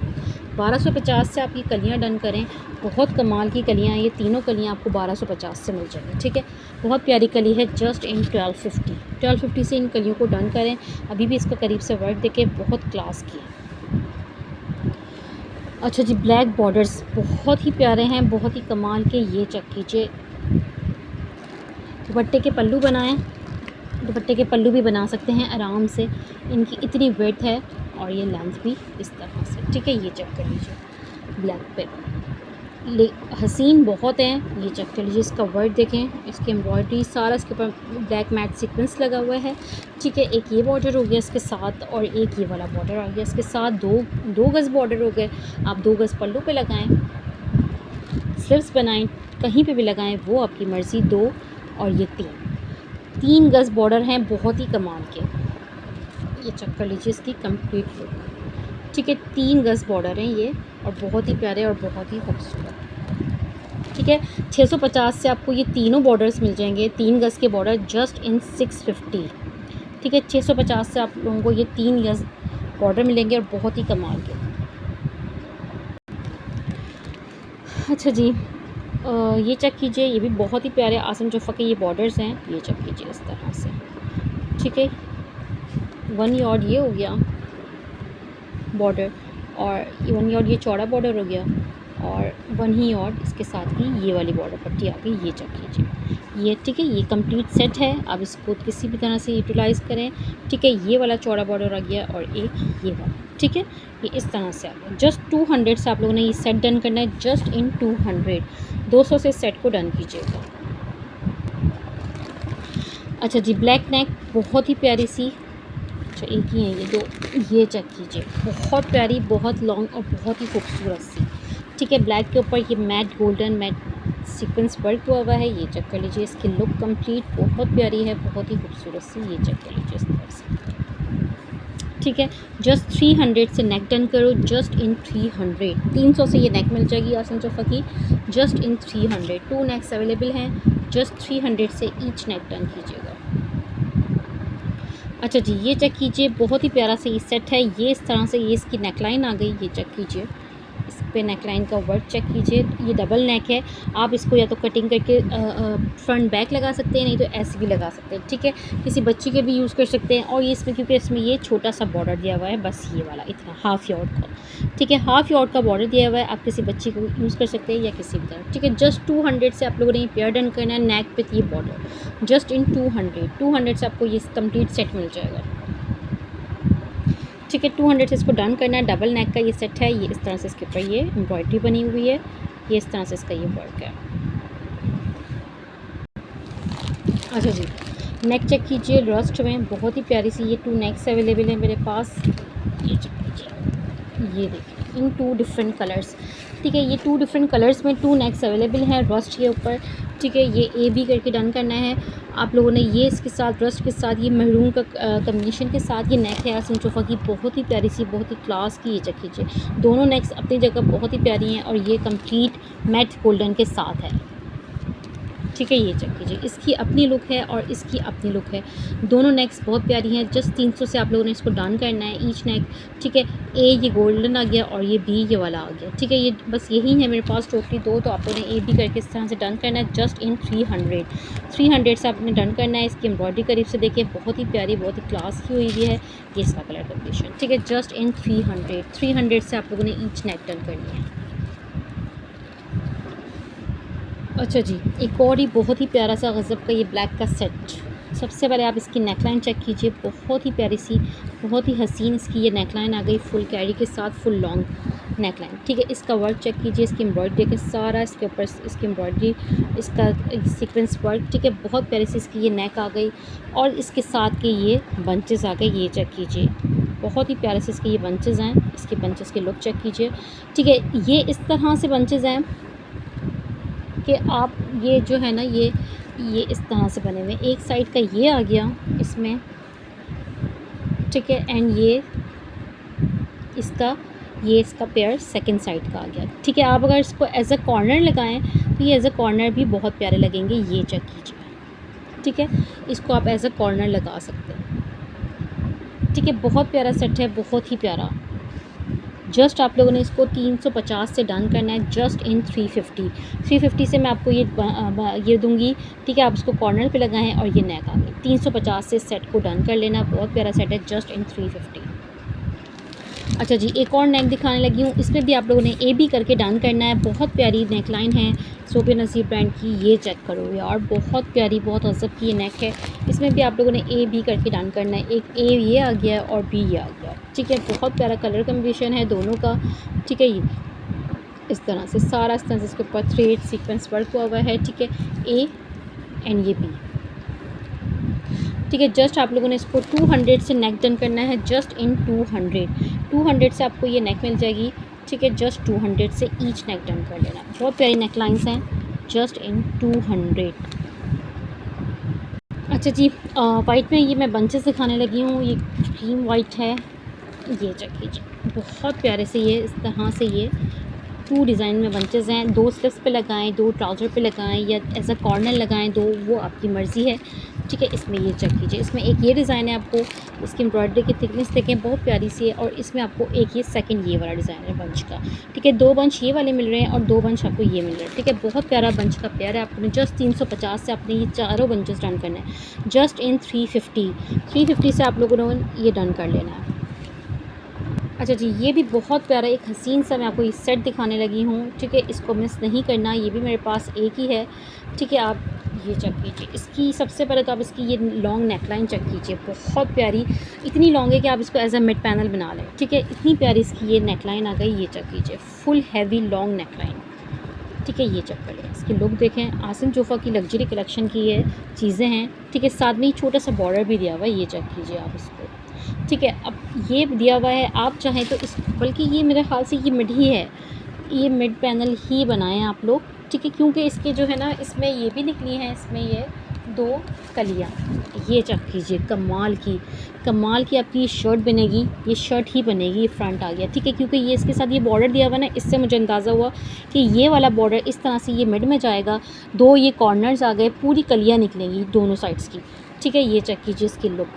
1250 से आप ये कलियां डन करें, बहुत कमाल की कलियां हैं, ये तीनों कलियां आपको 1250 से मिल जाएंगी, ठीक है। बहुत प्यारी कली है, जस्ट इन 1250 से इन कलियों को डन करें। अभी भी इसका करीब से वर्क देखें, बहुत क्लास की है। अच्छा जी, ब्लैक बॉर्डर्स बहुत ही प्यारे हैं, बहुत ही कमाल के, ये चेक कीजिए। दुपट्टे के पल्लू बनाएं, दुपट्टे के पल्लू भी बना सकते हैं आराम से, इनकी इतनी विड्थ है और ये लेंथ भी इस तरह से, ठीक है। ये चेक कर लीजिए ब्लैक पे, हसीन बहुत हैं। ये चेक कर लीजिए, इसका वर्क देखें, इसकी एम्ब्रॉयडरी सारा इसके ऊपर ब्लैक मैट सीक्वेंस लगा हुआ है, ठीक है। एक ये बॉर्डर हो गया इसके साथ, और एक ये वाला बॉर्डर आ गया इसके साथ, दो गज़ बॉर्डर हो गए। आप 2 गज़ पल्लू पे लगाएं, स्लीव्स बनाएं, कहीं पे भी लगाएं, वो आपकी मर्ज़ी। 2 और ये 3 गज़ बॉर्डर हैं, बहुत ही कमाल के। ये चेक कर लीजिए इसकी कंप्लीट लुक, ठीक है। 3 गज़ बॉर्डर हैं ये, और बहुत ही प्यारे और बहुत ही खूबसूरत, ठीक है। 650 से आपको ये तीनों बॉर्डर्स मिल जाएंगे, 3 गज़ के बॉर्डर, जस्ट इन 650, ठीक है। 650 से आप लोगों को ये 3 गज़ बॉर्डर मिलेंगे, और बहुत ही कमाल के। अच्छा जी, ये चेक कीजिए, ये भी बहुत ही प्यारे आसिम जोफ़ा के ये बॉर्डर्स हैं, ये चेक कीजिए इस तरह से, ठीक है। 1 यार्ड ये हो गया बॉर्डर, और 1 यार्ड ये चौड़ा बॉर्डर हो गया, और 1 ही यार्ड इसके साथ ही ये वाली बॉर्डर पट्टी आ गई, ये चेक कीजिए ये, ठीक है। ये कंप्लीट सेट है, आप इसको किसी भी तरह से यूटिलाइज़ करें, ठीक है। ये वाला चौड़ा बॉर्डर आ गया, और एक ये वाला, ठीक है। ये इस तरह से आ गया। जस्ट 200 से आप लोगों ने ये सेट डन करना है, जस्ट इन 200 से सेट को डन कीजिएगा। अच्छा जी, ब्लैक नेक बहुत ही प्यारी सी, अच्छा एक ही है ये 2, ये चेक कीजिए, बहुत प्यारी, बहुत लॉन्ग और बहुत ही खूबसूरत सी, ठीक है। ब्लैक के ऊपर ये matte golden matte sequence work हुआ है, ये चेक कर लीजिए। इसकी लुक कंप्लीट बहुत प्यारी है, बहुत ही खूबसूरत सी, ये चेक कर लीजिए इस तरह से। ठीक है, जस्ट 300 से नेक डन करो, जस्ट इन 300, 300 से ये नेक मिल जाएगी आसन सोफ़ा की, जस्ट इन 300। 2 नेक्स अवेलेबल हैं, जस्ट 300 से ईच नेक डन कीजिएगा। अच्छा जी, ये चेक कीजिए, बहुत ही प्यारा सा ये सेट है। ये इस तरह से ये इसकी नेकलाइन आ गई, ये चेक कीजिए, इस पे नेकलाइन का वर्क चेक कीजिए। ये डबल नेक है, आप इसको या तो कटिंग करके फ्रंट बैक लगा सकते हैं, नहीं तो ऐसे भी लगा सकते हैं। ठीक है, किसी बच्ची के भी यूज़ कर सकते हैं। और ये इसमें क्योंकि इसमें ये छोटा सा बॉर्डर दिया हुआ है, बस ये वाला इतना हाफ यॉर्ड का। ठीक है, हाफ यॉर्ड का बॉर्डर दिया हुआ है, आप किसी बच्ची को यूज़ कर सकते हैं या किसी भी तरह। ठीक है, जस्ट 200 से आप लोगों ने ये पेयर डन करना है, नेक पे ये बॉर्डर, जस्ट इन 200 से आपको ये कंप्लीट सेट मिल जाएगा। ठीक है, 200 से इसको डन करना है। डबल नेक का ये सेट है, ये इस तरह से इसके ऊपर ये एम्ब्रॉयडरी बनी हुई है, ये इस तरह से इसका ये वर्क है। अच्छा जी, नेक चेक कीजिए, रस्ट में बहुत ही प्यारी सी ये 2 नेक्स अवेलेबल है मेरे पास, ये चेक कीजिए, ये देखिए इन 2 डिफरेंट कलर्स। ठीक है, ये 2 डिफरेंट कलर्स में 2 नेक्स अवेलेबल हैं रस्ट के ऊपर। ठीक है, ये ए बी करके डन करना है आप लोगों ने। ये इसके साथ रस्ट के साथ ये महरून का कम्बिनेशन के साथ ये नेक है आसन सोफ़ा की, बहुत ही प्यारी सी, बहुत ही क्लास की, ये चेक कीजिए। दोनों नेक्स अपनी जगह बहुत ही प्यारी हैं और ये कंप्लीट मैट गोल्डन के साथ है। ठीक है, ये चेक कीजिए, इसकी अपनी लुक है और इसकी अपनी लुक है, दोनों नेक्स बहुत प्यारी हैं। जस्ट 300 से आप लोगों ने इसको डन करना है ईच नेक। ठीक है, ए ये गोल्डन आ गया और ये बी ये वाला आ गया। ठीक है, ये बस यही है मेरे पास टोटली 2, तो आप लोगों ने ए बी करके इस तरह से डन करना है, जस्ट इन 300 से आपने डन करना है। इसकी एम्ब्रॉयडरी करीब से देखिए, बहुत ही प्यारी, बहुत ही क्लास की हुई है, ये इसका कलर कॉम्बिनेशन। ठीक है, जस्ट इन 300 से आप लोगों ने ईच नेक डन करनी है। अच्छा जी, एक और ही बहुत ही प्यारा सा गज़ब का ये ब्लैक का सेट। सबसे पहले आप इसकी नेकलाइन चेक कीजिए, बहुत ही प्यारी सी, बहुत ही हसीन इसकी ये नेकलाइन आ गई, फुल कैरी के साथ, फुल लॉन्ग नेकलाइन। ठीक है, इसका वर्क चेक कीजिए, इसकी एम्ब्रॉयडरी के सारा इसके ऊपर इसकी एम्ब्रॉयडरी, इसका सीक्वेंस वर्क। ठीक है, बहुत प्यारी सी इसकी ये नेक आ गई और इसके साथ के ये बंचेस आ गए, ये चेक कीजिए, बहुत ही प्यारे से इसके ये बंचेस हैं। इसके बंचेस की लुक चेक कीजिए। ठीक है, ये इस तरह से बंचेस हैं कि आप ये जो है ना ये इस तरह से बने हुए, एक साइड का ये आ गया इसमें। ठीक है, एंड ये इसका पेयर सेकंड साइड का आ गया। ठीक है, आप अगर इसको एज अ कॉर्नर लगाएं तो ये एज अ कॉर्नर भी बहुत प्यारे लगेंगे, ये चेक कीजिए। ठीक है, इसको आप एज अ कॉर्नर लगा सकते हैं। ठीक है, बहुत प्यारा सेट है, बहुत ही प्यारा। जस्ट आप लोगों ने इसको 350 से डन करना है, जस्ट इन 350 से मैं आपको ये दूंगी। ठीक है, आप इसको कॉर्नर पे लगाएं और ये नेक आ गई। 350 से सेट को डन कर लेना, बहुत प्यारा सेट है, जस्ट इन 350। अच्छा जी, एक और नेक दिखाने लगी हूँ, इसमें भी आप लोगों ने ए बी करके डन करना है। बहुत प्यारी नेक लाइन है सोफिया नसीर ब्रांड की, ये चेक करो यार, बहुत प्यारी, बहुत अजब की ये नेक है। इसमें भी आप लोगों ने ए बी करके डन करना है, एक ए ये आ गया और बी ये आ गया। ठीक है, बहुत प्यारा कलर कम्बिनेशन है दोनों का। ठीक है, ये इस तरह से सारा इस तरह से इसके ऊपर थ्रेड सीक्वेंस वर्क हुआ है। ठीक है, ए एंड ये बी। ठीक है, जस्ट आप लोगों ने इसको 200 से नेक डन करना है, जस्ट इन 200 से आपको ये नेक मिल जाएगी। ठीक है, जस्ट 200 से ईच नेक डन कर लेना। बहुत प्यारी नेक लाइन्स हैं, जस्ट इन 200। अच्छा जी, वाइट में ये मैं बंचेस दिखाने लगी हूँ, ये क्रीम वाइट है, ये चेक कीजिए, बहुत प्यारे से ये इस तरह से ये 2 डिज़ाइन में बंचेस हैं। 2 स्लीव्स पे लगाएं, 2 ट्राउज़र पे लगाएं या एज अ कॉर्नर लगाएं, 2 वो आपकी मर्ज़ी है। ठीक है, इसमें ये चेक कीजिए, इसमें एक ये डिज़ाइन है, आपको इसकी एम्ब्रॉयडरी की थिकनेस देखें, बहुत प्यारी सी है। और इसमें आपको एक ये सेकंड ये वाला डिज़ाइन है बंच का। ठीक है, 2 बंच ये वाले मिल रहे हैं और 2 बंच आपको ये मिल रहे हैं। ठीक है, बहुत प्यारा बंच का पेयर है। आपने जस्ट 350 से आपने ये चारों बंचेस डन करना है, जस्ट इन 350 से आप लोगों ने ये डन कर लेना है। अच्छा जी, ये भी बहुत प्यारा एक हसीन सा मैं आपको ये सेट दिखाने लगी हूँ। ठीक है, इसको मिस नहीं करना, ये भी मेरे पास एक ही है। ठीक है, आप ये चेक कीजिए, इसकी सबसे पहले तो आप इसकी ये लॉन्ग नेकलाइन चेक कीजिए, बहुत प्यारी, इतनी लॉन्ग है कि आप इसको एज अ मिड पैनल बना लें। ठीक है, इतनी प्यारी इसकी ये नेकलाइन आ गई, ये चेक कीजिए, फुल हैवी लॉन्ग नेकलाइन। ठीक है, ये चेक कर लें, इसकी लुक देखें, आसिम जोफ़ा की लग्जरी कलेक्शन की ये चीज़ें हैं। ठीक है, साथ में ही छोटा सा बॉर्डर भी दिया हुआ है, ये चेक कीजिए आप इसको। ठीक है, अब ये दिया हुआ है, आप चाहें तो इस, बल्कि ये मेरे ख्याल से ये मिड ही है, ये मिड पैनल ही बनाएं आप लोग। ठीक है, क्योंकि इसके जो है ना इसमें ये भी निकली हैं, इसमें ये 2 कलियाँ। ये चेक कीजिए, कमाल की आपकी शर्ट बनेगी, ये शर्ट ही बनेगी। ये फ्रंट आ गया, ठीक है, क्योंकि ये इसके साथ ये बॉर्डर दिया हुआ ना, इससे मुझे अंदाज़ा हुआ कि ये वाला बॉर्डर इस तरह से ये मिड में जाएगा, 2 ये कॉर्नर्स आ गए, पूरी कलियाँ निकलेंगी दोनों साइड्स की। ठीक है, ये चेक कीजिए इसकी लुक,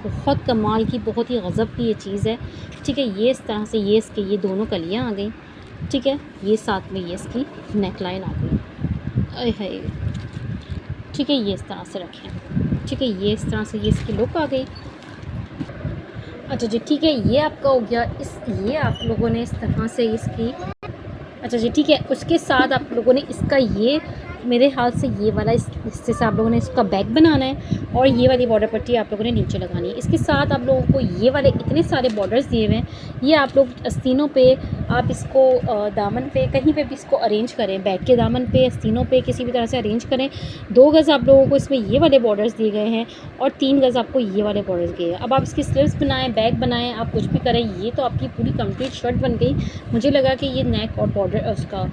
बहुत कमाल की, बहुत ही गज़ब की ये चीज़ है। ठीक है, ये इस तरह से ये इसके ये दोनों कलियाँ आ गई। ठीक है, ये साथ में ये इसकी नेक लाइन आ गई। अरे हाय, ठीक है, ये इस तरह से रखें। ठीक है, ये इस तरह से ये इसकी लुक आ गई। अच्छा जी, ठीक है, ये आपका हो गया। ये आप लोगों ने इस तरह से इसकी, अच्छा जी, ठीक है, उसके साथ आप लोगों ने इसका ये मेरे हाथ से ये वाला इससे से आप लोगों ने इसका बैग बनाना है और ये वाली बॉर्डर पट्टी आप लोगों ने नीचे लगानी है। इसके साथ आप लोगों को ये वाले इतने सारे बॉर्डर्स दिए हुए हैं, ये आप लोग आस्तीनों पे आप इसको दामन पे कहीं पे भी इसको अरेंज करें, बैग के दामन पे, आस्तीनों पे, किसी भी तरह से अरेंज करें। 2 गज़ आप लोगों को इसमें ये वाले बॉर्डर्स दिए गए हैं और 3 गज़ आपको ये वाले बॉर्डर्स दिए हैं। अब आप इसकी स्लीव्स बनाएं, बैग बनाएं, आप कुछ भी करें, ये तो आपकी पूरी कंप्लीट शर्ट बन गई। मुझे लगा कि ये नेक और बॉर्डर उसका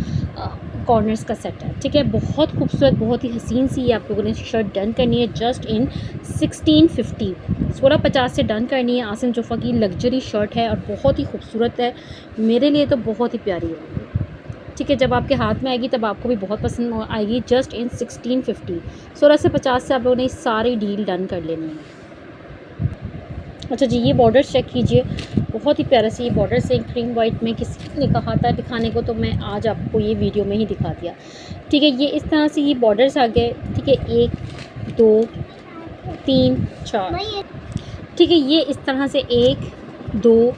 कॉर्नर्स का सेट है। ठीक है, बहुत खूबसूरत, बहुत ही हसीन सी ये आप लोगों ने शर्ट डन करनी है जस्ट इन 1650, 1650 से डन करनी है। आसिम जोफ़ा की लग्जरी शर्ट है और बहुत ही खूबसूरत है, मेरे लिए तो बहुत ही प्यारी है। ठीक है, जब आपके हाथ में आएगी तब आपको भी बहुत पसंद आएगी। जस्ट इन 1650, 1650 से आप लोगों ने सारी डील डन कर लेनी है। अच्छा जी, ये बॉर्डर चेक कीजिए, बहुत ही प्यारा से ये बॉर्डर से क्रीम वाइट में किसी ने कहा था दिखाने को, तो मैं आज आपको ये वीडियो में ही दिखा दिया। ठीक है, ये इस तरह से ये बॉर्डर्स आ गए। ठीक है, 1 2 3 4, ठीक है, ये इस तरह से 1 2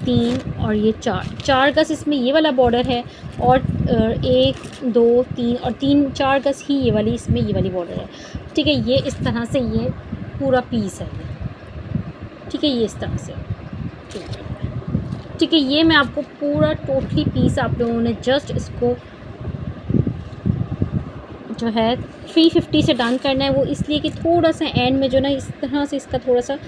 3 और ये 4 गज़ इसमें ये वाला बॉर्डर है और 1 2 3 और 3 4 गज़ ही ये वाली इसमें ये वाली बॉर्डर है। ठीक है, ये इस तरह से ये पूरा पीस है। ठीक है, ये इस तरह से, ठीक है, ये मैं आपको पूरा टोटली पीस आप लोगों ने जस्ट इसको जो है 350 से डन करना है। वो इसलिए कि थोड़ा सा एंड में जो ना इस तरह से इसका थोड़ा सा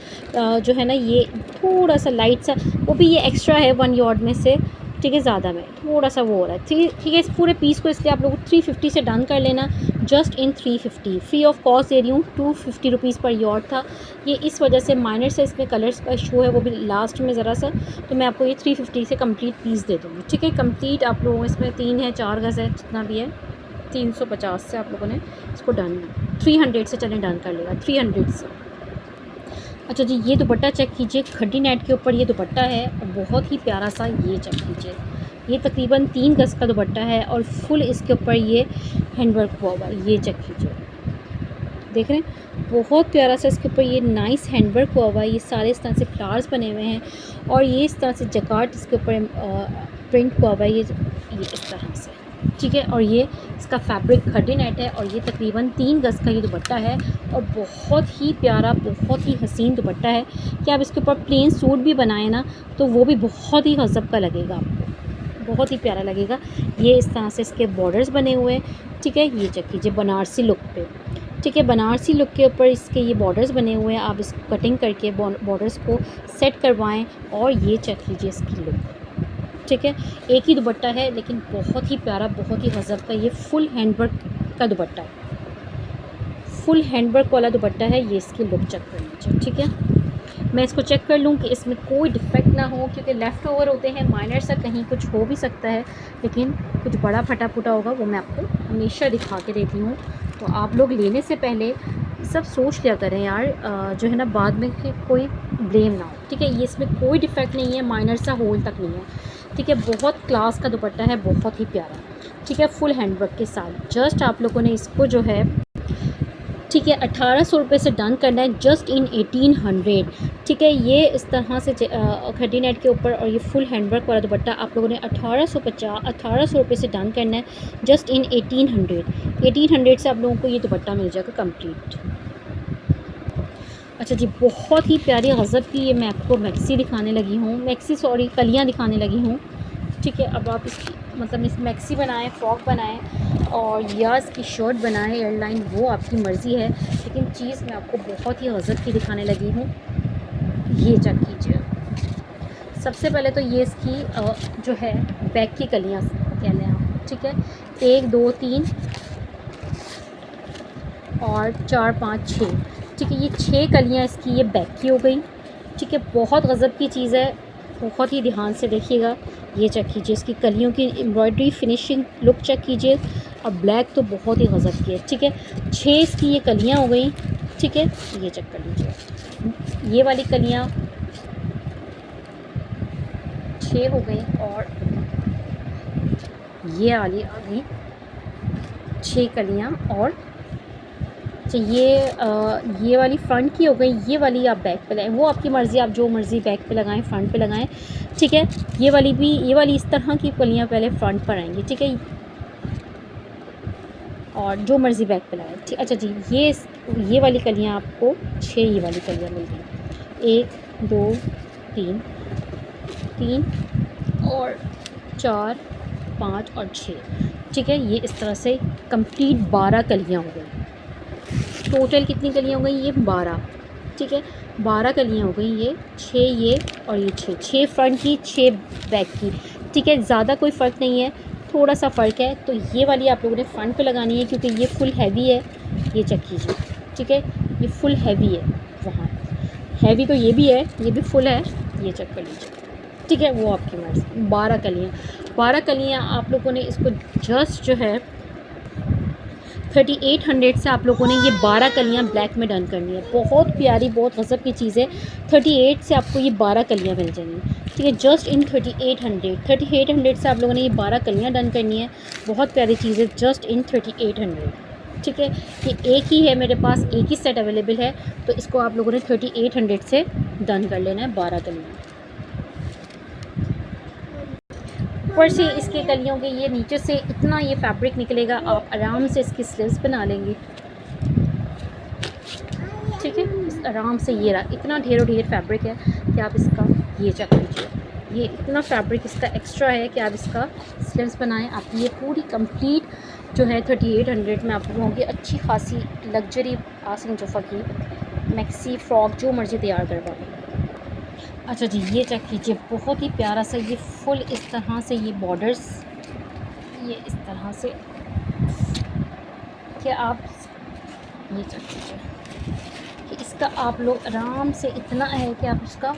जो है ना ये थोड़ा सा लाइट सा, वो भी ये एक्स्ट्रा है 1 यार्ड में से। ठीक है, ज़्यादा में थोड़ा सा वो हो रहा है। ठीक है, इस पूरे पीस को इसलिए आप लोग 350 से डन कर लेना, just in 350। Free of cost दे रही हूँ, 250 रुपीज़ पर यार्ड था ये, इस वजह से माइनर से इसमें कलर्स का शो है, वो भी लास्ट में ज़रा सा, तो मैं आपको ये 350 से कंप्लीट पीस दे दूँगी। ठीक है, कंप्लीट आप लोगों इसमें 3 है 4 गज़ है, जितना भी है 350 से आप लोगों ने इसको डन, 300 से चलें डन कर लेगा, 300 से। अच्छा जी, ये दुपट्टा चेक कीजिए, खड्डी नेट के ऊपर ये दुपट्टा है और बहुत ही प्यारा सा ये चेक कीजिए, ये तकरीबन 3 गज़ का दुपट्टा है और फुल इसके ऊपर ये हैंडवर्क हुआ हुआ है। ये चेक कीजिए, देख रहे हैं, बहुत प्यारा सा इसके ऊपर ये नाइस हैंडवर्क हुआ हुआ है। ये सारे इस तरह से फ्लावर्स बने हुए हैं और ये इस तरह से जकार्ड इसके ऊपर प्रिंट हुआ हुआ है, ये इस तरह से। ठीक है, और ये इसका फैब्रिक खड्डी नेट है और ये तकरीबन 3 गज़ का ये दुपट्टा है और बहुत ही प्यारा, बहुत ही हसीन दुपट्टा है कि आप इसके ऊपर प्लेन सूट भी बनाएं ना तो वो भी बहुत ही गज़ब का लगेगा आपको, बहुत ही प्यारा लगेगा। ये इस तरह से इसके बॉर्डर्स बने हुए हैं। ठीक है, ये चेक कीजिए बनारसी लुक पे। ठीक है, बनारसी लुक के ऊपर इसके ये बॉर्डर्स बने हुए हैं, आप इसको कटिंग करके बॉर्डर्स को सेट करवाएं और ये चेक कीजिए इसकी लुक। ठीक है, एक ही दुपट्टा है लेकिन बहुत ही प्यारा, बहुत ही गज़ब का ये फुल हैंडवर्क का दुपट्टा है, फुल हैंडवर्क वाला दुपट्टा है। ये इसकी लुक चेक कर लीजिए। ठीक है, मैं इसको चेक कर लूँ कि इसमें कोई डिफेक्ट ना हो, क्योंकि लेफ़्ट ओवर होते हैं, माइनर सा कहीं कुछ हो भी सकता है, लेकिन कुछ बड़ा फटा फुटा होगा वो मैं आपको हमेशा दिखा के देती हूँ। तो आप लोग लेने से पहले सब सोच लिया करें यार, जो है ना बाद में कोई ब्लेम ना हो। ठीक है, ये इसमें कोई डिफेक्ट नहीं है, माइनर सा होल तक नहीं है। ठीक है, बहुत क्लास का दुपट्टा है, बहुत ही प्यारा। ठीक है, फुल हैंडवर्क के साथ जस्ट आप लोगों ने इसको जो है, ठीक है, 1800 रुपये से डन करना है, जस्ट इन 1800। ठीक है, ये इस तरह से खड्डी नेट के ऊपर और ये फुल हैंडवर्क वाला दुपट्टा आप लोगों ने 1800 रुपये से डन करना है, जस्ट इन 1800 से आप लोगों को ये दुपट्टा मिल जाएगा कंप्लीट। अच्छा जी, बहुत ही प्यारी गज़ब की ये मैं आपको मैक्सी दिखाने लगी हूँ, कलियाँ दिखाने लगी हूँ। ठीक है, अब आप इसकी मतलब इस मैक्सी बनाएं, फ्रॉक बनाएं और या इसकी शर्ट बनाएं एयरलाइन, वो आपकी मर्ज़ी है, लेकिन चीज़ मैं आपको बहुत ही गज़ब की दिखाने लगी हूँ। ये चेक कीजिए, सबसे पहले तो ये इसकी जो है बैक की कलियाँ कह लें आप। ठीक है, 1 2 3 और 4 5 6। ठीक है, ये 6 कलियाँ इसकी ये बैक की हो गई। ठीक है, बहुत गज़ब की चीज़ है, बहुत ही ध्यान से देखिएगा। ये चेक कीजिए, इसकी कलियों की एम्ब्रॉयडरी फिनिशिंग लुक चेक कीजिए, और ब्लैक तो बहुत ही गज़ब की है। ठीक है, 6 इसकी ये कलियाँ हो गई। ठीक है, ये चेक कर लीजिए, ये वाली कलियाँ 6 हो गई, और ये वाली आ गई 6 कलियाँ। और अच्छा, ये वाली फ्रंट की हो गई, ये वाली आप बैक पे लगाएं, वो आपकी मर्ज़ी, आप जो मर्ज़ी बैक पे लगाएं, फ्रंट पे लगाएं। ठीक है, ये वाली इस तरह की कलियाँ पहले फ्रंट पर आएंगी। ठीक है, और जो मर्ज़ी बैक पे लगाएं। ठीक, अच्छा जी, ये वाली कलियाँ आपको 6 ये वाली कलियाँ मिल गई, 1 2 3 3 और 4 5 और 6। ठीक है, ये इस तरह से कंप्लीट 12 कलियाँ हो गई। टोटल कितनी कलियाँ हो गई? ये 12। ठीक है, 12 कलियाँ हो गई, ये 6 ये और ये 6 फ्रंट की, 6 बैक की। ठीक है, ज़्यादा कोई फ़र्क नहीं है, थोड़ा सा फ़र्क है। तो ये वाली आप लोगों ने फ्रंट पे लगानी है, क्योंकि ये फुल हैवी है। ये चेक कीजिए, ठीक है, ये फुल हैवी है, वहाँ हैवी तो ये भी है, ये भी फुल है, ये चेक कर लीजिए। ठीक है, वो आपकी मर्ज़ी। 12 कलियाँ आप लोगों ने इसको जस्ट जो है 3800 से आप लोगों ने ये 12 कलियाँ ब्लैक में डन करनी है। बहुत प्यारी, बहुत गज़ब की चीज़ है। 38 से आपको ये 12 कलियाँ मिल जाएंगी। ठीक है, जस्ट इन 3800 से आप लोगों ने ये 12 कलियाँ डन करनी है। बहुत प्यारी चीज़ है, जस्ट इन 3800। ठीक है, ये एक ही है मेरे पास, एक ही सेट अवेलेबल है, तो इसको आप लोगों ने 3800 से डन कर लेना है 12 कलियाँ। ऊपर से इसके कलियों के ये नीचे से इतना ये फैब्रिक निकलेगा, आप आराम से इसकी स्लीव्स बना लेंगे। ठीक है, आराम से ये रहा, इतना ढेरों ढेर फैब्रिक है कि आप इसका ये चेक कीजिए, ये इतना फैब्रिक इसका एक्स्ट्रा है कि आप इसका स्लीव्स बनाएं। आप ये पूरी कंप्लीट जो है 3800 में आप लोगों की अच्छी खासी लग्जरी आसिम जोफ़ा की मैक्सी फ्रॉक जो मर्ज़ी तैयार करवा लें। अच्छा जी, ये चेक कीजिए, बहुत ही प्यारा सा ये फुल इस तरह से ये बॉर्डर्स, ये इस तरह से कि आप ये चेक कीजिए कि इसका आप लोग आराम से इतना है कि आप इसका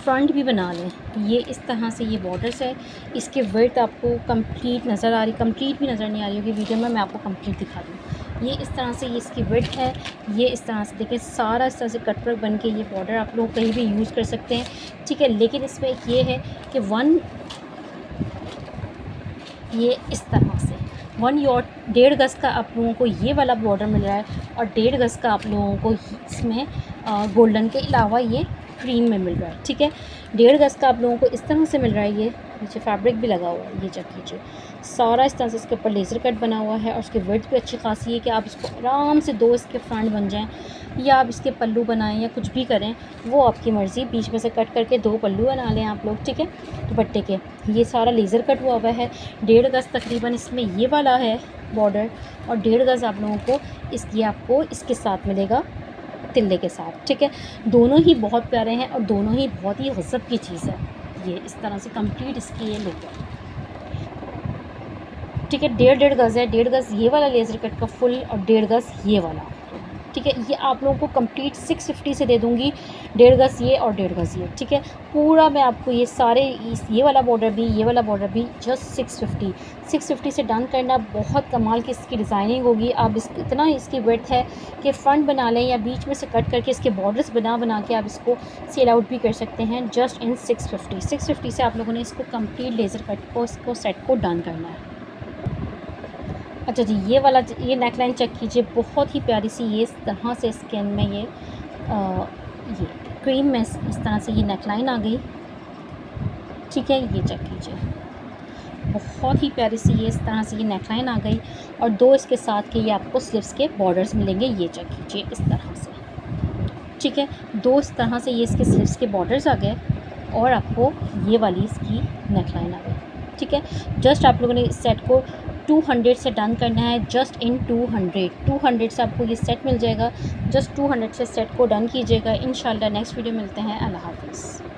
फ्रंट भी बना लें। ये इस तरह से ये बॉर्डर्स है, इसके वर्थ आपको कंप्लीट नज़र आ रही, कंप्लीट भी नज़र नहीं आ रही होगी वीडियो में, मैं आपको कंप्लीट दिखा दूँ। ये इस तरह से ये इसकी विड्थ है, ये इस तरह से देखिए, सारा इस तरह से कट वर्क बन के ये बॉर्डर आप लोग कहीं भी यूज़ कर सकते हैं। ठीक है, लेकिन इसमें एक ये है कि ये इस तरह से 1.5 गज़ का आप लोगों को ये वाला बॉर्डर मिल रहा है, और 1.5 गज़ का आप लोगों को इसमें गोल्डन के अलावा ये क्रीम में मिल रहा है। ठीक है, 1.5 गज़ का आप लोगों को इस तरह से मिल रहा है। ये नीचे फैब्रिक भी लगा हुआ है, ये चेक कीजिए, सारा इस तरह से इसके ऊपर लेज़र कट बना हुआ है, और उसकी विड्थ भी अच्छी खासी है कि आप इसको आराम से 2 इसके फ्रंट बन जाएं, या आप इसके पल्लू बनाएं या कुछ भी करें, वो आपकी मर्ज़ी। बीच में से कट करके 2 पल्लू बना लें आप लोग। ठीक है, दुपट्टे के ये सारा लेज़र कट हुआ हुआ है। 1.5 गज़ तकरीबन इसमें ये वाला है बॉर्डर, और 1.5 गज़ आप लोगों को ये आपको इसके साथ मिलेगा, तिल्ले के साथ। ठीक है, दोनों ही बहुत प्यारे हैं, और दोनों ही बहुत ही गज़ब की चीज़ है। ये इस तरह से कंप्लीट इसकी ये लुक है। ठीक है, 1.5 गज़ है, 1.5 गज़ ये वाला लेज़र कट का फुल, और 1.5 गज़ ये वाला। ठीक है, ये आप लोगों को कंप्लीट 650 से दे दूँगी, 1.5 गज़ ये और 1.5 गज़ ये। ठीक है, पूरा मैं आपको ये सारे ये वाला बॉर्डर भी, ये वाला बॉर्डर भी जस्ट 650 से डन करना। बहुत कमाल की इसकी डिज़ाइनिंग होगी। आप इतना इसकी विड्थ है कि फ्रंट बना लें, या बीच में से कट करके इसके बॉर्डर्स बना के आप इसको सेल आउट भी कर सकते हैं, जस्ट इन 650 से आप लोगों ने इसको कंप्लीट लेज़र कट को, इसको सेट को डन करना है। अच्छा जी, ये वाला ये नेकलाइन चेक कीजिए, बहुत ही प्यारी सी ये इस तरह से स्किन में ये क्रीम में इस तरह से ये नेकलाइन आ गई। ठीक है, ये चेक कीजिए, बहुत ही प्यारी सी ये इस तरह से ये नेकलाइन आ गई, और 2 इसके साथ के ये आपको स्लीव्स के बॉर्डर्स मिलेंगे। ये चेक कीजिए इस तरह से। ठीक है, 2 इस तरह से ये इसके स्लीव्स के बॉर्डर्स आ गए, और आपको ये वाली इसकी नेकलाइन आ गई। ठीक है, जस्ट आप लोगों ने इस सेट को 200 से डन करना है, जस्ट इन 200 से आपको ये सेट मिल जाएगा। जस्ट 200 से सेट को डन कीजिएगा। इंशाल्लाह नेक्स्ट वीडियो मिलते हैं। अल्लाह हाफ़िज़।